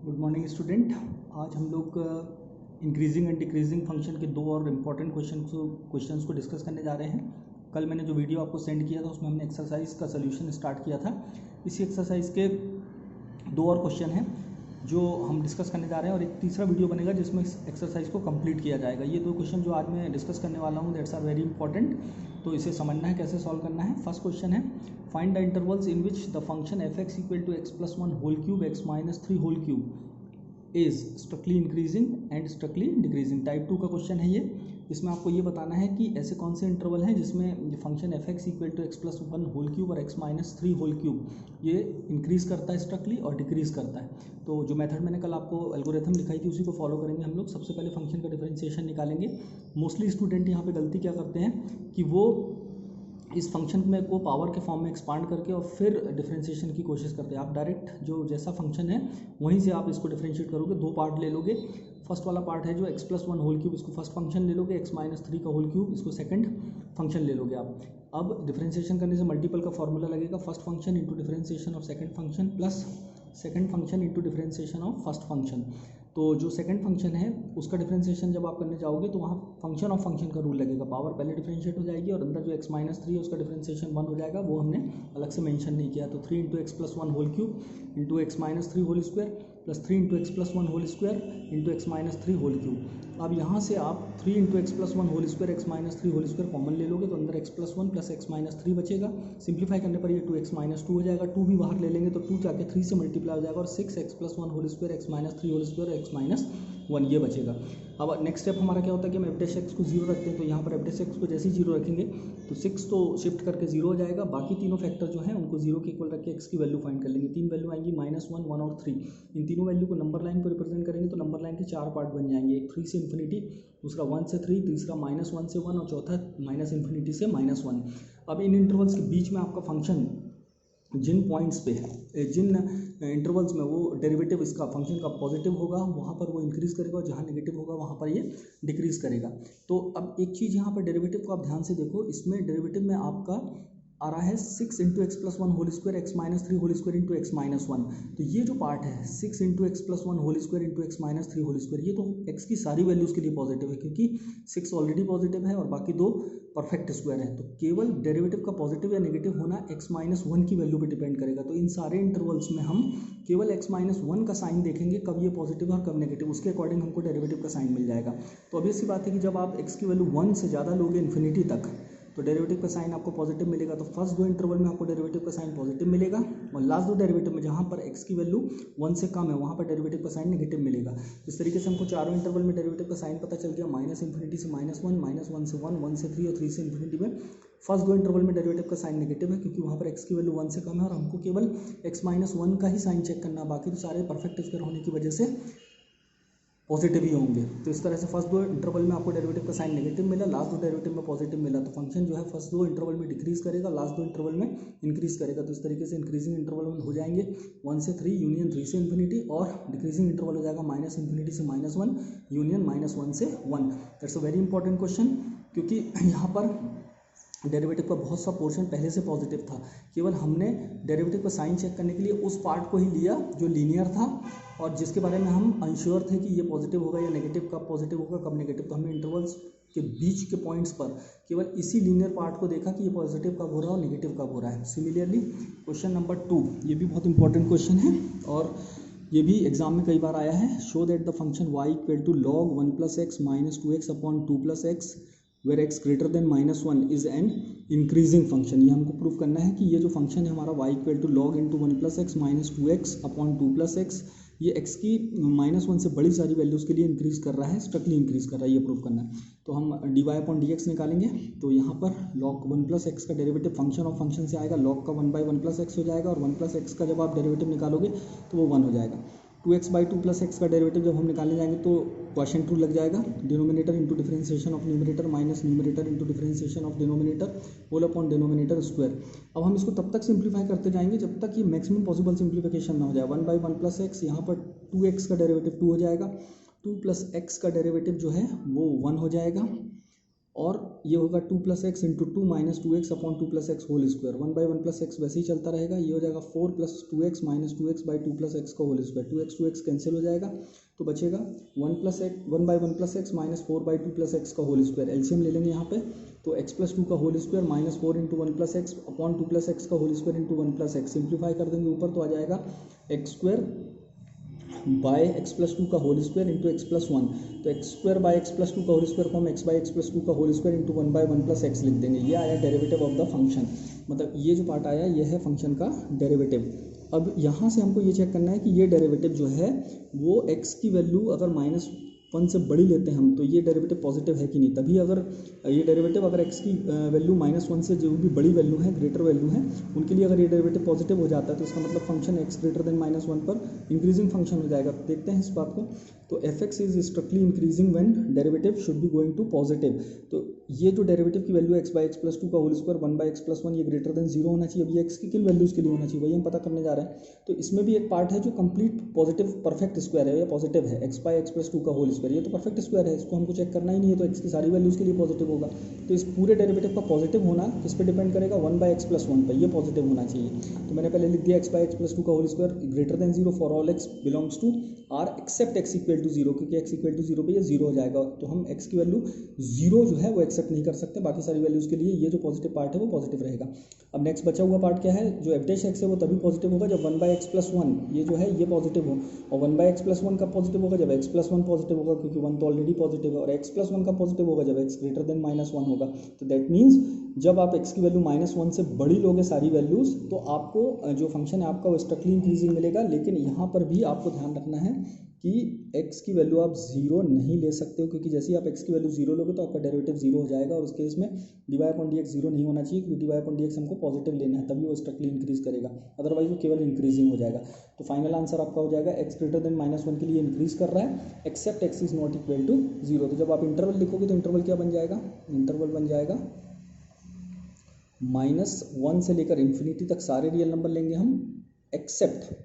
Good morning student. आज हम लोग इंक्रीजिंग एंड डिक्रीजिंग फंक्शन के दो और इम्पॉर्टेंट क्वेश्चंस को डिस्कस करने जा रहे हैं। कल मैंने जो वीडियो आपको सेंड किया था उसमें हमने एक्सरसाइज का सोल्यूशन स्टार्ट किया था। इसी एक्सरसाइज के दो और क्वेश्चन हैं जो हम डिस्कस करने जा रहे हैं और एक तीसरा वीडियो बनेगा जिसमें इस एक्सरसाइज को कंप्लीट किया जाएगा। ये दो क्वेश्चन जो आज मैं डिस्कस करने वाला हूँ दैट्स आर वेरी इंपॉर्टेंट, तो इसे समझना है कैसे सॉल्व करना है। फर्स्ट क्वेश्चन है, find the intervals in which the function F x equal to x plus one whole cube x minus three whole cube is strictly increasing and strictly decreasing. Type 2 का question है ये। इसमें आपको ये बताना है कि ऐसे कौन से इंटरवल हैं जिसमें function F x equal to x plus one whole cube और X minus three whole cube ये इंक्रीज करता है स्ट्रिक्टली और डिक्रीज करता है। तो जो मेथड मैंने कल आपको एल्गोरिथम दिखाई थी उसी को फॉलो करेंगे हम लोग। सबसे पहले फंक्शन का डिफरेंशिएशन निकालेंगे। मोस्टली स्टूडेंट यहाँ पे गलती क्या करते हैं कि वो इस फंक्शन में को पावर के फॉर्म में एक्सपांड करके और फिर डिफरेंशिएशन की कोशिश करते हैं। आप डायरेक्ट जो जैसा फंक्शन है वहीं से आप इसको डिफरेंशिएट करोगे। दो पार्ट ले लोगे। फर्स्ट वाला पार्ट है जो x plus one whole cube, इसको फर्स्ट फंक्शन ले लोगे। एक्स माइनस थ्री का होल क्यूब, इसको सेकंड फंक्शन ले लोगे आप। अब डिफरेंशिएशन करने से मल्टीपल का फॉर्मूला लगेगा, first function into differentiation of second function plus second function into differentiation of first function. तो जो सेकंड फंक्शन है उसका डिफरेंशिएशन जब आप करने जाओगे तो वहाँ फंक्शन ऑफ फंक्शन का रूल लगेगा। पावर पहले डिफरेंशिएट हो जाएगी और अंदर जो एक्स माइनस थ्री है उसका डिफरेंशिएशन वन हो जाएगा, वो हमने अलग से मेंशन नहीं किया। तो three into x plus one whole cube into x minus three whole square plus three into x plus one whole square into x minus three whole cube. अब यहाँ से आप three into x plus one whole square x minus three whole square common ले लोगे तो अंदर x plus one plus x minus three बचेगा। Simplify करने पर ये टू एक्स माइनस टू हो जाएगा। टू भी बाहर ले लेंगे तो टू जाके थ्री से मल्टीप्लाई हो जाएगा और six x plus one whole square x minus three whole square x minus one ये बचेगा। अब नेक्स्ट स्टेप हमारा क्या होता है कि हम एफ डैश एक्स को जीरो रखते हैं। तो यहाँ पर एफ डैश एक्स को जैसे ही जीरो रखेंगे तो सिक्स तो शिफ्ट करके जीरो हो जाएगा। बाकी तीनों फैक्टर जो हैं उनको जीरो के इक्वल रख के एक्स की वैल्यू फाइंड कर लेंगे। तीन वैल्यू आएंगी माइनस वन, वन और थ्री। इन तीनों वैल्यू को नंबर लाइन पर रिप्रेजेंट करेंगे तो नंबर लाइन के चार पार्ट बन जाएंगे। एक थ्री से इन्फिनिटी, दूसरा वन से थ्री, तीसरा माइनस वन से वन और चौथा माइनस इन्फिनिटी से माइनस वन। अब इन इंटरवल्स के बीच में आपका फंक्शन जिन पॉइंट्स पे है, जिन इंटरवल्स में वो डेरिवेटिव इसका फंक्शन का पॉजिटिव होगा वहाँ पर वो इंक्रीज़ करेगा और जहाँ नेगेटिव होगा वहाँ पर ये डिक्रीज़ करेगा। तो अब एक चीज़ यहाँ पर डेरिवेटिव को आप ध्यान से देखो। इसमें डेरिवेटिव में आपका आ रहा है six into x plus one whole square x minus three whole square into x minus one. तो ये जो पार्ट है six into x plus one whole square into x minus three whole square, ये तो एक्स की सारी values के लिए पॉजिटिव है क्योंकि सिक्स ऑलरेडी पॉजिटिव है और बाकी दो परफेक्ट स्क्वायर है। तो केवल डेरिवेटिव का पॉजिटिव या नेगेटिव होना एक्स माइनस वन की वैल्यू पर डिपेंड करेगा। तो इन सारे इंटरवल्स में हम केवल एक्स माइनस वन का साइन देखेंगे, कब ये पॉजिटिव और कब नेगेटिव, उसके अकॉर्डिंग हमको डेरिवेटिव का साइन मिल जाएगा। तो ऑब्वियस सी बात है कि जब आप एक्स की वैल्यू वन से ज़्यादा लोगे इन्फिनिटी तक तो डेरिवेटिव का साइन आपको पॉजिटिव मिलेगा। तो फर्स्ट दो इंटरवल में आपको डेरिवेटिव का साइन पॉजिटिव मिलेगा और लास्ट दो डेरिवेटिव में जहाँ पर एक्स की वैल्यू वन से कम है वहाँ पर डेरिवेटिव का साइन नेगेटिव मिलेगा। इस तरीके से हमको चारों इंटरवल में डेरिवेटिव का साइन पता चल गया। माइनस इन्फिनिटी से माइनस वन से वन, वन से थ्री और थ्री से इन्फिनिटी में फर्स्ट दो इंटरवल में डेरिवेटिव का साइन नेगेटिव है क्योंकि वहाँ पर एक्स की वैल्यू वन से कम है और हमको केवल एक्स माइनस वन का ही साइन चेक करना, बाकी तो सारे परफेक्ट स्क्वायर होने की वजह से पॉजिटिव ही होंगे। तो इस तरह से फर्स्ट दो इंटरवल में आपको डेरिवेटिव का साइन नेगेटिव मिला, लास्ट दो डेरिवेटिव में पॉजिटिव मिला। तो फंक्शन जो है फर्स्ट दो इंटरवल में डिक्रीज करेगा, लास्ट दो इंटरवल में इंक्रीज करेगा। तो इस तरीके से इंक्रीजिंग इंटरवल हो जाएंगे वन से थ्री यूनियन थ्री से इन्फिनिटी और डिक्रीजिंग इंटरवल हो जाएगा माइनस इन्फिनिटी से minus one union minus one से one. That's a very important question क्योंकि यहाँ पर डेरिवेटिव का बहुत सा पोर्शन पहले से पॉजिटिव था। केवल हमने डेरिवेटिव का साइन चेक करने के लिए उस पार्ट को ही लिया जो लीनियर था और जिसके बारे में हम अनश्योर थे कि ये पॉजिटिव होगा या नेगेटिव, कब पॉजिटिव होगा कब नेगेटिव। तो हमने इंटरवल्स के बीच के पॉइंट्स पर केवल इसी लीनियर पार्ट को देखा कि ये पॉजिटिव कब हो रहा है और नेगेटिव कब हो रहा है। सिमिलरली क्वेश्चन नंबर 2, ये भी बहुत इंपॉर्टेंट क्वेश्चन है और ये भी एग्जाम में कई बार आया है। Show that the function y equal to log one plus x minus two x upon two plus x where x greater than minus one is an increasing function. ये हमको प्रूव करना है कि ये जो फंक्शन है हमारा y equal to log into one plus x minus two x upon two plus x, ये x की माइनस वन से बड़ी सारी वैल्यूज़ के लिए इंक्रीज कर रहा है, स्ट्रिक्टली इंक्रीज कर रहा है, ये प्रूव करना है। तो हम dy अपॉन डी एक्स निकालेंगे। तो यहाँ पर log वन प्लस एक्स का डेरिवेटिव फंक्शन ऑफ फंक्शन से आएगा, log का one by one plus x हो जाएगा और वन प्लस एक्स का जब आप डेरिवेटिव निकालोगे तो वो वन हो जाएगा। Two x by two plus x का डेरिवेटिव जब हम निकालने जाएंगे तो क्वेश्चन टू लग जाएगा। Denominator into differentiation of numerator minus numerator into differentiation of denominator whole upon denominator square. अब हम इसको तब तक सिंप्लीफाई करते जाएंगे जब तक ये मैक्सिमम पॉसिबल सिंप्लीफिकेशन ना हो जाए। One by one plus x, यहाँ पर टू एक्स का डेरिवेटिव टू हो जाएगा, टू प्लस एक्स का डेरिवेटिव जो है वो वन हो जाएगा और ये होगा 2 + x into 2 - 2x upon 2 + x whole square, 1/1 + x वैसे ही चलता रहेगा। ये हो जाएगा 4 + 2x - 2x बाई 2 + x का होल स्क्वायर, 2x कैंसिल हो जाएगा तो बचेगा 1/1 + x - 4/2 + x का होल स्क्वायर। एलसीएम ले लेंगे यहाँ पे, तो x + 2 का whole square -4 into 1 + x upon 2 + x का whole square into 1 + x। Simplify कर देंगे ऊपर तो आ जाएगा x² बाय x + 2 का होल स्क्वायर इंटू x + 1। तो x² बाय x + 2 का होल स्क्वायर को हम x बाय x + 2 का होल स्क्वायर इंटू 1/1 + x लिख देंगे। ये आया डेरिवेटिव ऑफ द फंक्शन, मतलब ये जो पार्ट आया ये है फंक्शन का डेरिवेटिव। अब यहाँ से हमको ये चेक करना है कि ये डेरिवेटिव जो है वो x की वैल्यू अगर -1 से बड़ी लेते हैं हम, तो ये डेरिवेटिव पॉजिटिव है कि नहीं। तभी अगर ये डेरिवेटिव अगर x की वैल्यू -1 से जो भी बड़ी वैल्यू है, ग्रेटर वैल्यू है, उनके लिए अगर ये डेरिवेटिव पॉजिटिव हो जाता है तो इसका मतलब फंक्शन x ग्रेटर देन -1 पर इंक्रीजिंग फंक्शन हो जाएगा। देखते हैं इस बात को, तो fx is strictly increasing when derivative should be going to positive. तो ये जो डेरिवेटिव की वैल्यू x बाय x + 2 का होल स्क्वायर 1/x + 1 ये ग्रेटर देन 0 होना चाहिए। अब ये x की किन वैल्यूज़ के लिए होना चाहिए वही हम पता करने जा रहे हैं। तो इसमें भी एक पार्ट है जो कंप्लीट पॉजिटिव परफेक्ट स्क्वायर है, या पॉजिटिव है, x बाय x + 2 का होल स्क्वायर, ये तो परफेक्ट स्क्वायर है, इसको हमको चेक करना ही नहीं है, तो x की सारी वैल्यूज़ के लिए पॉजिटिव होगा। तो इस पूरे डेरिवेटिव का पॉजिटिव होना किस पे डिपेंड करेगा, 1/x + 1 पर, ये पॉजिटिव होना चाहिए। तो मैंने पहले लिख दिया x बाय x + 2 का whole square greater than 0 for all x belongs to r except x = 0, क्योंकि x = 0 पे ये 0 हो जाएगा। तो हम x की वैल्यू 0 जो है वो एक्सेप्ट नहीं कर सकते, बाकी सारी वैल्यूज़ के लिए ये जो पॉजिटिव पार्ट है वो पॉजिटिव रहेगा। अब नेक्स्ट बचा हुआ पार्ट क्या है, जो f' है वो तभी पॉजिटिव होगा जब 1/x + 1 ये जो है ये पॉजिटिव हो, और 1/x + 1 कब पॉजिटिव होगा, जब x + 1 पॉजिटिव होगा, क्योंकि 1 तो ऑलरेडी पॉजिटिव है। और x + 1 कब पॉजिटिव होगा, जब x ग्रेटर देन -1 होगा। तो दैट मीन्स जब आप x की वैल्यू -1 से बड़ी लोगे सारी वैल्यूज़, तो आपको जो फंक्शन है आपका वो स्ट्रिक्टली इंक्रीजिंग मिलेगा। लेकिन यहाँ पर भी आपको ध्यान रखना है कि x की वैल्यू आप 0 नहीं ले सकते हो, क्योंकि जैसे ही आप x की वैल्यू 0 लोगे तो आपका डेरिवेटिव 0 हो जाएगा, और उस केस में dy/dx 0 नहीं होना चाहिए, क्योंकि dy/dx हमको पॉजिटिव लेना है, तभी वो स्ट्रिक्टली इंक्रीज करेगा, अदरवाइज वो केवल इंक्रीजिंग हो जाएगा। तो फाइनल आंसर आपका हो जाएगा x ग्रेटर देन -1 के लिए इंक्रीज कर रहा है except x is not equal to 0। तो जब आप इंटरवल लिखोगे तो इंटरवल क्या बन जाएगा, इंटरवल बन जाएगा -1 से लेकर इन्फिनिटी तक सारे रियल नंबर लेंगे हम, except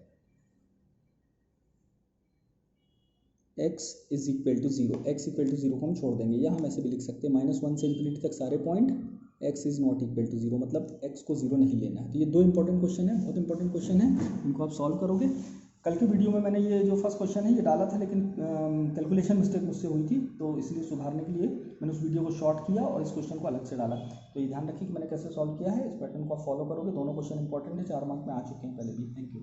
x is equal to 0, x equal to 0 को हम छोड़ देंगे, या हम ऐसे भी लिख सकते हैं -1 से इन्फिनिटी तक सारे point x is not equal to 0, मतलब x को 0 नहीं लेना है। तो ये दो इंपॉर्टेंट क्वेश्चन है, बहुत इंपॉर्टेंट क्वेश्चन है, इनको आप सॉल्व करोगे। कल की वीडियो में मैंने ये जो फर्स्ट क्वेश्चन है ये डाला था, लेकिन कैलकुलेशन मिस्टेक मुझसे हुई थी, तो इसलिए सुधारने के लिए मैंने उस वीडियो को शॉर्ट किया और इस क्वेश्चन को अलग से डाला। तो ये ध्यान रखिए कि मैंने कैसे सॉल्व किया है, इस पैटर्न को आप फॉलो करोगे। दोनों क्वेश्चन इंपॉर्टेंट है, 4 मार्क में आ चुके हैं पहले भी। Thank you.